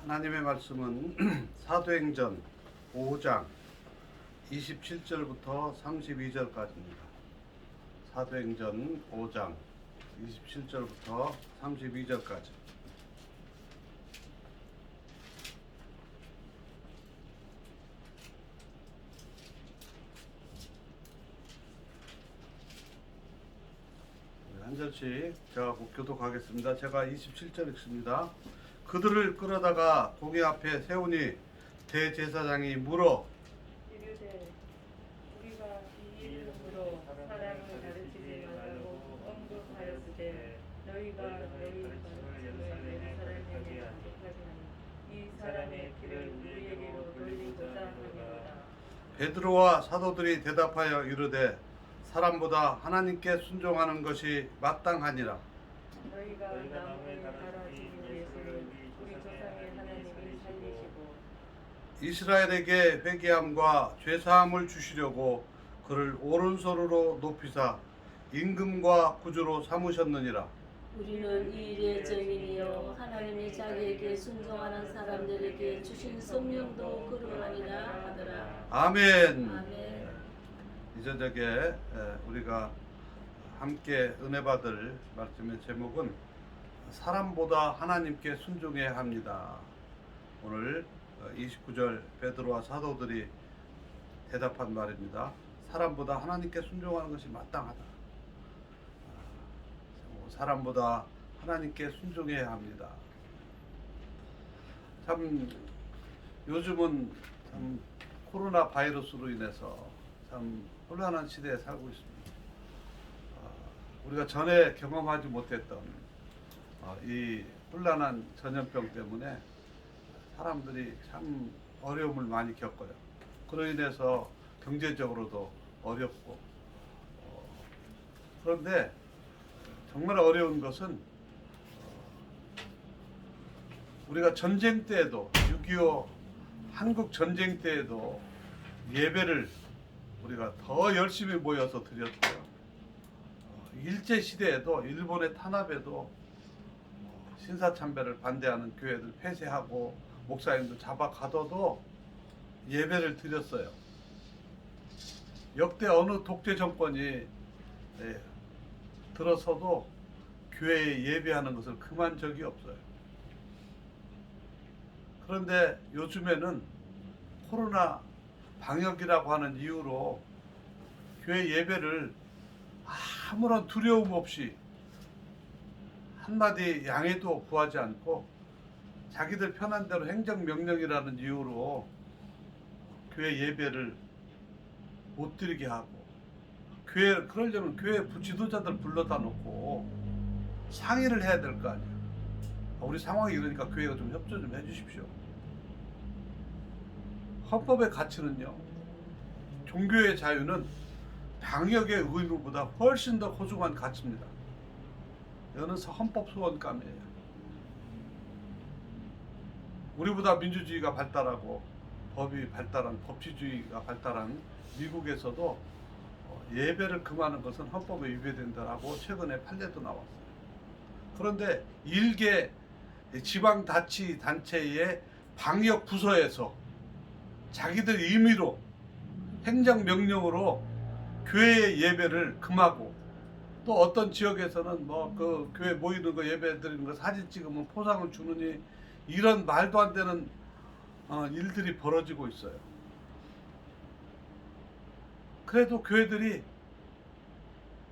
하나님의 말씀은 사도행전 5장 27절부터 32절까지입니다. 사도행전 5장 27절부터 32절까지. 한 절씩 제가 교독하겠습니다. 제가 27절 읽습니다. 그들을 끌어다가 공회 앞에 세우니 대제사장이 물어 이르되 우리가 이 이름으로 사람을 가르치지 말라고 언급하였으되 너희가 너희 가르침을 예루살렘에 반복하지 하니 이 사람의 길을 우리에게로 돌리고자 함이로다. 베드로와 사도들이 대답하여 이르되 사람보다 하나님께 순종하는 것이 마땅하니라. 너희가 나무에 달아 지은 예수를 우리 조상의 하나님이 살리시고 이스라엘에게 회개함과 죄사함을 주시려고 그를 오른손으로 높이사 임금과 구주로 삼으셨느니라. 우리는 이 일의 증인이요 하나님이 자기에게 순종하는 사람들에게 주신 성령도 그러하니라 하더라. 아멘. 아멘. 이 저녁에 우리가 함께 은혜 받을 말씀의 제목은 사람보다 하나님께 순종해야 합니다. 오늘 29절 베드로와 사도들이 대답한 말입니다. 사람보다 하나님께 순종하는 것이 마땅하다. 사람보다 하나님께 순종해야 합니다. 참 요즘은 참 코로나 바이러스로 인해서 참 혼란한 시대에 살고 있습니다. 우리가 전에 경험하지 못했던 이 혼란한 전염병 때문에 사람들이 참 어려움을 많이 겪어요. 그로 인해서 경제적으로도 어렵고 그런데 정말 어려운 것은 우리가 전쟁 때에도 6.25 한국 전쟁 때에도 예배를 우리가 더 열심히 모여서 드렸고요. 일제 시대에도 일본의 탄압에도 신사참배를 반대하는 교회들 폐쇄하고 목사님들 잡아 가둬도 예배를 드렸어요. 역대 어느 독재 정권이 들어서도 교회에 예배하는 것을 금한 적이 없어요. 그런데 요즘에는 코로나 방역이라고 하는 이유로 교회 예배를 아무런 두려움 없이 한마디 양해도 구하지 않고 자기들 편한 대로 행정명령이라는 이유로 교회 예배를 못 드리게 하고 그러려면 교회 지도자들 불러다 놓고 상의를 해야 될 거 아니에요. 우리 상황이 이러니까 교회가 좀 협조 좀 해주십시오. 헌법의 가치는요, 종교의 자유는 방역의 의무보다 훨씬 더 소중한 가치입니다. 이거는 헌법 소원감이에요. 우리보다 민주주의가 발달하고 법이 발달한 법치주의가 발달한 미국에서도 예배를 금하는 것은 헌법에 위배된다라고 최근에 판례도 나왔어요. 그런데 일개 지방자치단체의 방역 부서에서 자기들 임의로 행정명령으로 교회 예배를 금하고 또 어떤 지역에서는 그 교회 모이는 거 예배 드리는 거 사진 찍으면 포상을 주느니 이런 말도 안 되는 일들이 벌어지고 있어요. 그래도 교회들이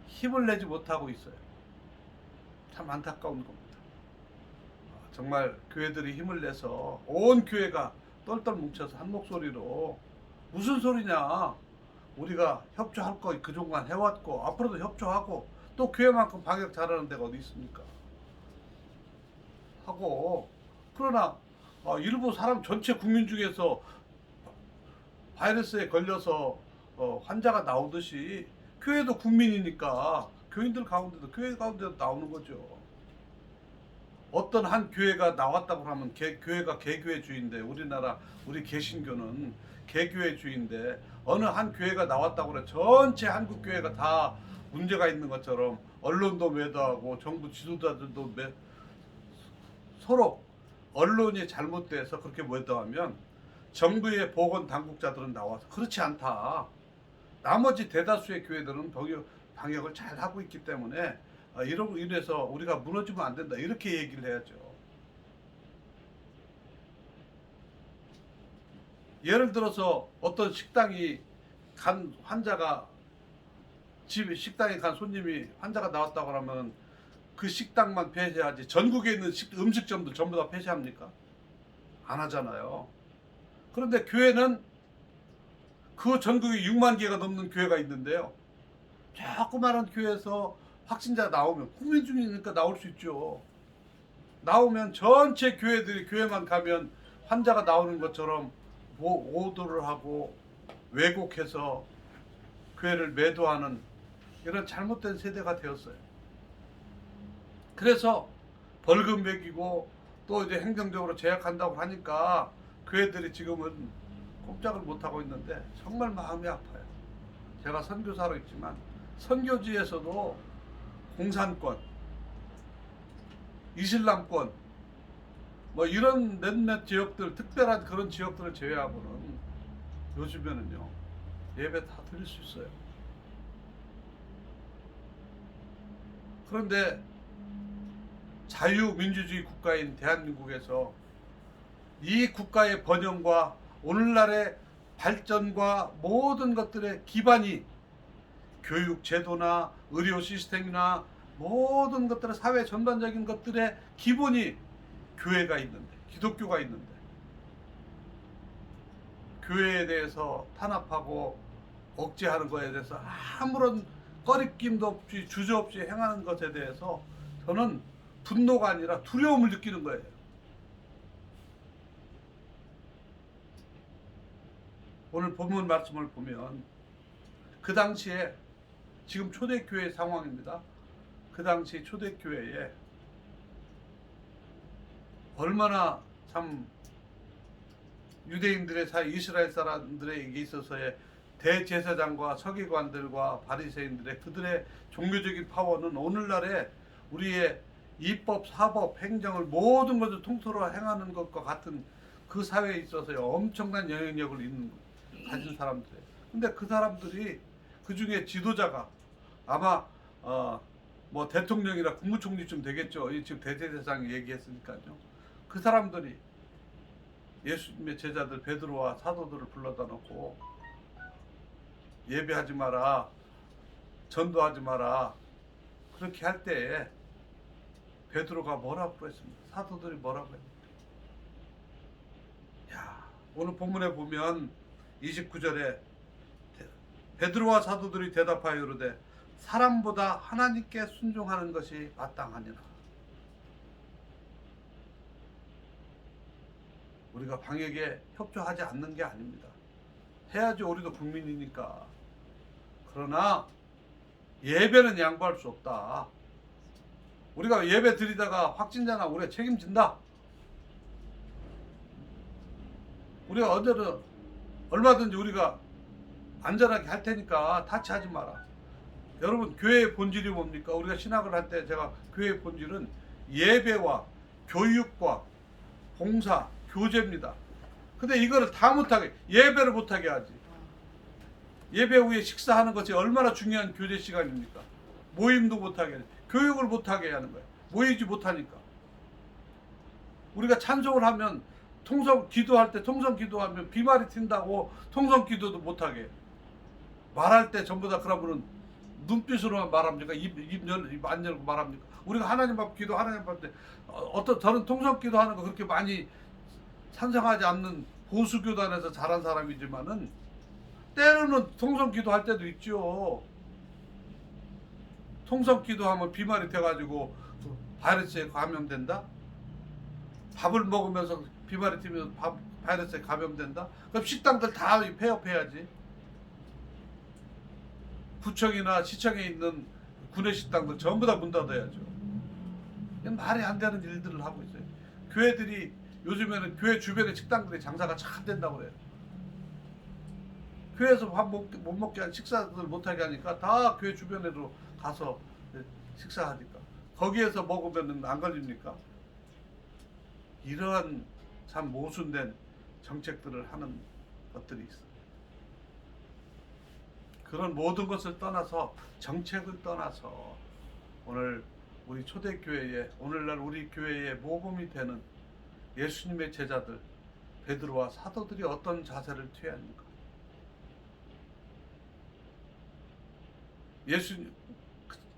힘을 내지 못하고 있어요. 참 안타까운 겁니다. 정말 교회들이 힘을 내서 온 교회가 똘똘 뭉쳐서 한 목소리로 무슨 소리냐, 우리가 협조할 거 그동안 해왔고 앞으로도 협조하고 또 교회만큼 방역 잘하는 데가 어디 있습니까? 하고, 그러나 일부 사람 전체 국민 중에서 바이러스에 걸려서 환자가 나오듯이 교회도 국민이니까 교인들 가운데도 교회 가운데도 나오는 거죠. 어떤 한 교회가 나왔다고 하면 교회가 개교회주의인데, 우리나라 우리 개신교는 개교회주의인데 어느 한 교회가 나왔다고 그래 전체 한국 교회가 다 문제가 있는 것처럼 언론도 매도하고 정부 지도자들도 서로 언론이 잘못돼서 그렇게 보도하면 정부의 보건 당국자들은 나와서 그렇지 않다. 나머지 대다수의 교회들은 방역을 잘 하고 있기 때문에 이러고 이래서 우리가 무너지면 안 된다. 이렇게 얘기를 해야죠. 예를 들어서 어떤 식당이 간 환자가 집에 식당에 간 손님이 환자가 나왔다고 하면 그 식당만 폐쇄하지 전국에 있는 음식점들 전부 다 폐쇄합니까? 안 하잖아요. 그런데 교회는 그 전국에 6만 개가 넘는 교회가 있는데요. 조그마한 교회에서 확진자 나오면 국민 중이니까 나올 수 있죠. 나오면 전체 교회들이 교회만 가면 환자가 나오는 것처럼 오도를 하고 왜곡해서 교회를 매도하는 이런 잘못된 세대가 되었어요. 그래서 벌금 매기고 또 이제 행정적으로 제약한다고 하니까 교회들이 지금은 꼼짝을 못하고 있는데 정말 마음이 아파요. 제가 선교사로 있지만 선교지에서도 공산권, 이슬람권 뭐 이런 몇몇 지역들, 특별한 그런 지역들을 제외하고는 요즘에는요 예배 다 드릴 수 있어요. 그런데 자유민주주의 국가인 대한민국에서 이 국가의 번영과 오늘날의 발전과 모든 것들의 기반이 교육 제도나 의료 시스템이나 모든 것들의 사회 전반적인 것들의 기본이 교회가 있는데, 기독교가 있는데 교회에 대해서 탄압하고 억제하는 것에 대해서 아무런 꺼리낌도 없이 주저없이 행하는 것에 대해서 저는 분노가 아니라 두려움을 느끼는 거예요. 오늘 본문 말씀을 보면 그 당시에 지금 초대교회 상황입니다. 그 당시 초대교회에 얼마나 참 유대인들의 사이, 이스라엘 사람들에게 있어서의 대제사장과 서기관들과 바리새인들의 그들의 종교적인 파워는 오늘날의 우리의 입법, 사법, 행정을 모든 것을 통틀어 행하는 것과 같은 그 사회에 있어서의 엄청난 영향력을 가진 사람들이에요. 근데 그 사람들이 그 중에 지도자가 아마 뭐 대통령이나 국무총리쯤 되겠죠. 지금 대제사장이 얘기했으니까요. 그 사람들이 예수님의 제자들 베드로와 사도들을 불러다 놓고 예배하지 마라, 전도하지 마라 그렇게 할 때에 베드로가 뭐라고 했습니까? 사도들이 뭐라고 했습니까? 야, 오늘 본문에 보면 29절에 베드로와 사도들이 대답하여 이르되 사람보다 하나님께 순종하는 것이 마땅하니라. 우리가 방역에 협조하지 않는 게 아닙니다. 해야지, 우리도 국민이니까. 그러나 예배는 양보할 수 없다. 우리가 예배 드리다가 확진자나 우리가 책임진다. 우리가 언제든 얼마든지 우리가 안전하게 할 테니까 타치하지 마라. 여러분, 교회의 본질이 뭡니까? 우리가 신학을 할 때 제가 교회의 본질은 예배와 교육과 봉사, 교제입니다. 근데 이거를 다 못하게, 예배를 못하게 하지. 예배 후에 식사하는 것이 얼마나 중요한 교제 시간입니까? 모임도 못하게 하지. 교육을 못하게 하는 거예요. 모이지 못하니까. 우리가 찬송을 하면 기도할 때 통성 기도하면 비말이 튄다고 통성 기도도 못하게 해요. 말할 때 전부 다 그러면은 눈빛으로만 말합니까? 입 안 열고 말합니까? 우리가 하나님 앞 기도, 하나님 앞 때 저는 통성 기도하는 거 그렇게 많이 찬성하지 않는 보수교단에서 자란 사람이지만은 때로는 통성 기도할 때도 있죠. 통성 기도하면 비말이 돼가지고 바이러스에 감염된다? 밥을 먹으면서 비말이 튀면 바이러스에 감염된다? 그럼 식당들 다 폐업해야지. 구청이나 시청에 있는 구내식당들 전부 다 문 닫아야죠. 이건 말이 안 되는 일들을 하고 있어요. 교회들이 요즘에는 교회 주변의 식당들이 장사가 잘 된다고 그래요. 교회에서 밥 못 먹게 하는 식사들 못하게 하니까 다 교회 주변으로 가서 식사하니까 거기에서 먹으면 안 걸립니까? 이러한 참 모순된 정책들을 하는 것들이 있어요. 그런 모든 것을 떠나서, 정책을 떠나서 오늘 우리 초대교회에, 오늘날 우리 교회의 모범이 되는 예수님의 제자들 베드로와 사도들이 어떤 자세를 취했는가.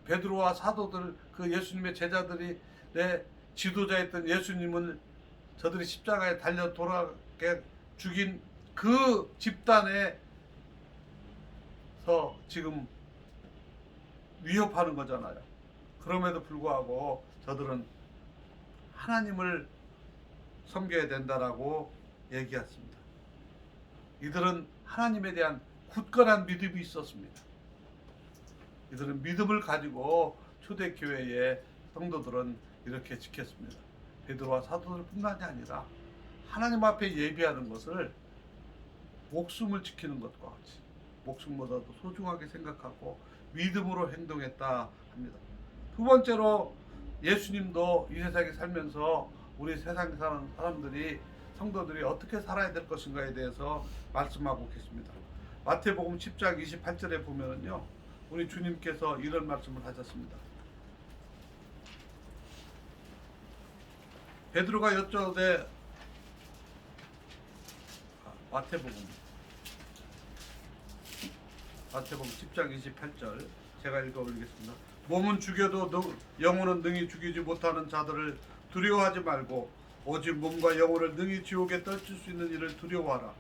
베드로와 사도들, 그 예수님의 제자들이 내 지도자였던 예수님을 저들이 십자가에 달려 돌아가게 죽인 그 집단에서 지금 위협하는 거잖아요. 그럼에도 불구하고 저들은 하나님을 섬겨야 된다라고 얘기했습니다. 이들은 하나님에 대한 굳건한 믿음이 있었습니다. 이들은 믿음을 가지고 초대교회의 성도들은 이렇게 지켰습니다. 베드로와 사도들뿐만이 아니라 하나님 앞에 예배하는 것을 목숨을 지키는 것과 같이 목숨보다도 소중하게 생각하고 믿음으로 행동했다 합니다. 두 번째로 예수님도 이 세상에 살면서 우리 세상에 사는 사람들이, 성도들이 어떻게 살아야 될 것인가에 대해서 말씀하고 계십니다. 마태복음 10장 28절에 보면은요, 우리 주님께서 이런 말씀을 하셨습니다. 베드로가 여쭤되, 마태복음 10장 28절 제가 읽어드리겠습니다. 몸은 죽여도 영혼은 능히 죽이지 못하는 자들을 두려워하지 말고 오직 몸과 영혼을 능히 지옥에 떨칠 수 있는 이를 두려워하라.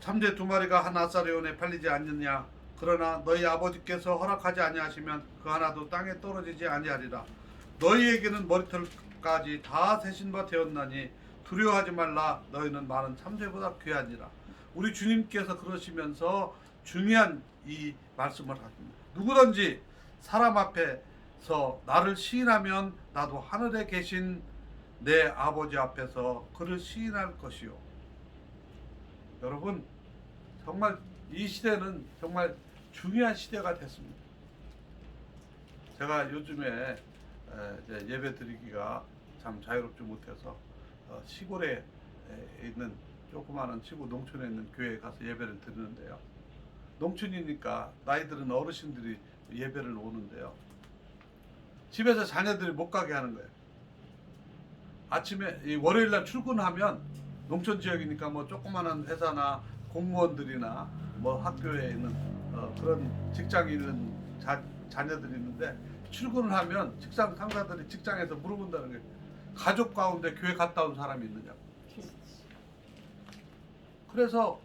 참새 2마리가 한 아사리온에 팔리지 않느냐? 그러나 너희 아버지께서 허락하지 아니하시면 그 하나도 땅에 떨어지지 아니하리라. 너희에게는 머리털까지 다 세신 바 되었나니 두려워하지 말라. 너희는 많은 참새보다 귀하니라. 우리 주님께서 그러시면서 중요한 이 말씀을 하십니다. 누구든지 사람 앞에서 나를 시인하면 나도 하늘에 계신 내 아버지 앞에서 그를 시인할 것이요. 여러분, 정말 이 시대는 정말 중요한 시대가 됐습니다. 제가 요즘에 예배 드리기가 참 자유롭지 못해서 시골에 있는 조그마한 시골 농촌에 있는 교회에 가서 예배를 드리는데요. 농촌이니까 나이들은 어르신들이 예배를 오는데요. 집에서 자녀들이 못 가게 하는 거예요. 아침에 월요일날 출근하면 농촌 지역이니까 뭐 조그마한 회사나 공무원들이나 뭐 학교에 있는 그런 직장에 있는 자녀들이 있는데, 출근을 하면 직장 상사들이 직장에서 물어본다는 거예요. 가족 가운데 교회 갔다 온 사람이 있느냐고. 그래서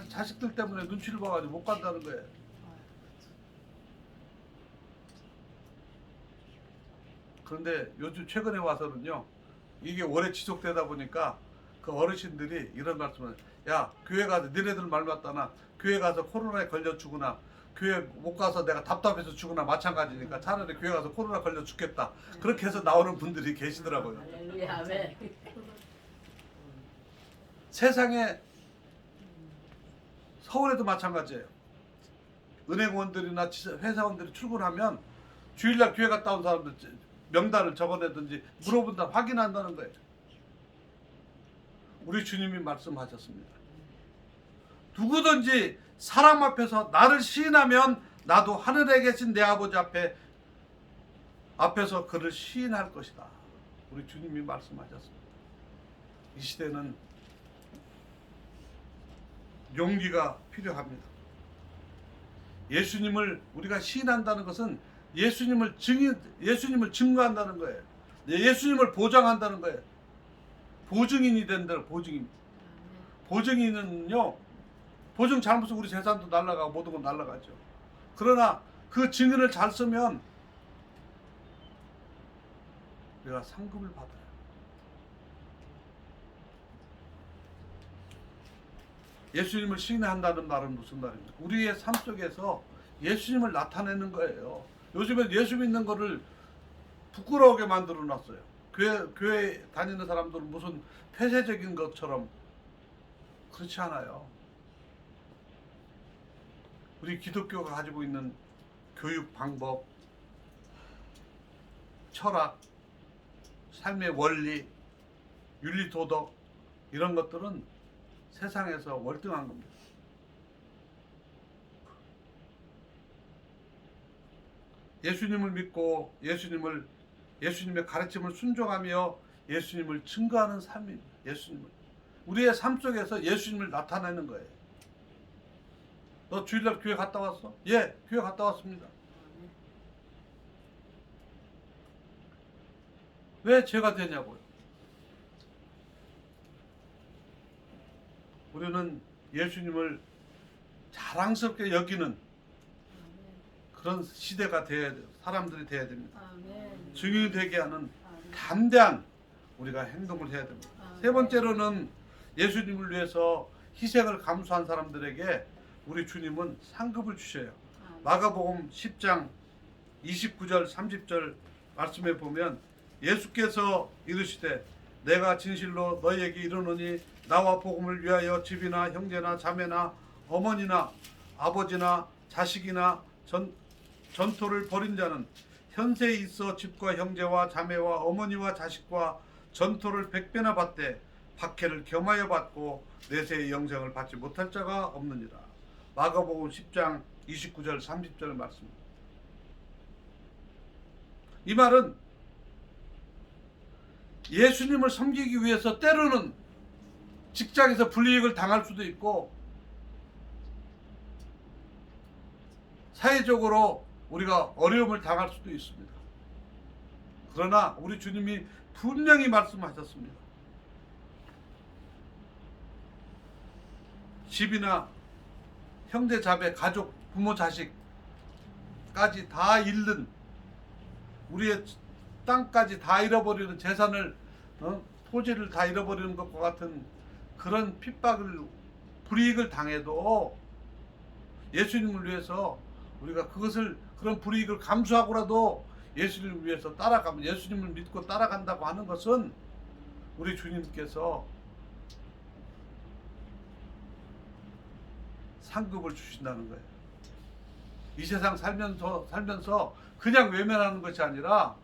자식들 때문에 눈치를 봐가지고 못 간다는 거예요. 그런데 요즘 최근에 와서는요, 이게 오래 지속되다 보니까 그 어르신들이 이런 말씀을, 야, 교회 가서 너네들 말 맞다나 교회 가서 코로나에 걸려 죽으나 교회 못 가서 내가 답답해서 죽으나 마찬가지니까 차라리 교회 가서 코로나 걸려 죽겠다. 그렇게 해서 나오는 분들이 계시더라고요. 할렐루야, 아멘. 세상에 서울에도 마찬가지예요. 은행원들이나 회사원들이 출근하면 주일날 교회 갔다 온 사람들 명단을 적어내든지 물어본다, 확인한다는 거예요. 우리 주님이 말씀하셨습니다. 누구든지 사람 앞에서 나를 시인하면 나도 하늘에 계신 내 아버지 앞에서 그를 시인할 것이다. 우리 주님이 말씀하셨습니다. 이 시대는 용기가 필요합니다. 예수님을 우리가 시인한다는 것은 예수님을 증거한다는 거예요. 예수님을 보장한다는 거예요. 보증인이 된다는, 보증인. 보증인은요, 보증 잘못하면 우리 재산도 날아가고 모든 건 날아가죠. 그러나 그 증인을 잘 쓰면 우리가 상급을 받아요. 예수님을 시인한다는 말은 무슨 말입니까? 우리의 삶 속에서 예수님을 나타내는 거예요. 요즘에 예수 믿는 거를 부끄러우게 만들어 놨어요. 교회 다니는 사람들은 무슨 폐쇄적인 것처럼. 그렇지 않아요. 우리 기독교가 가지고 있는 교육 방법, 철학, 삶의 원리, 윤리 도덕 이런 것들은 세상에서 월등한 겁니다. 예수님을 믿고 예수님의 가르침을 순종하며 예수님을 증거하는 삶입니다. 예수님을 우리의 삶 속에서 예수님을 나타내는 거예요. 너 주일날 교회 갔다 왔어? 예, 교회 갔다 왔습니다. 왜 죄가 되냐고요? 우리는 예수님을 자랑스럽게 여기는 그런 시대가 돼야 돼요. 사람들이 돼야 됩니다. 아멘. 증인이 되게 하는 아멘. 담대한 우리가 행동을 해야 됩니다. 아멘. 세 번째로는 예수님을 위해서 희생을 감수한 사람들에게 우리 주님은 상급을 주셔요. 아멘. 마가복음 10장 29절 30절 말씀에 보면 예수께서 이르시되 내가 진실로 너희에게 이르노니 나와 복음을 위하여 집이나 형제나 자매나 어머니나 아버지나 자식이나 전토를 벌인 자는 현세에 있어 집과 형제와 자매와 어머니와 자식과 전토를 100배나 받되 박해를 겸하여 받고 내세의 영생을 받지 못할 자가 없느니라. 마가복음 10장 29절 30절 말씀입니다. 이 말은 예수님을 섬기기 위해서 때로는 직장에서 불이익을 당할 수도 있고 사회적으로 우리가 어려움을 당할 수도 있습니다. 그러나 우리 주님이 분명히 말씀하셨습니다. 집이나 형제 자매 가족 부모 자식까지 다 잃는 우리의 땅까지 다 잃어버리는 재산을 토지를 다 잃어버리는 것과 같은 그런 핍박을 불이익을 당해도 예수님을 위해서 우리가 그런 불이익을 감수하고라도 예수님을 위해서 따라가면 예수님을 믿고 따라간다고 하는 것은 우리 주님께서 상급을 주신다는 거예요. 이 세상 살면서 그냥 외면하는 것이 아니라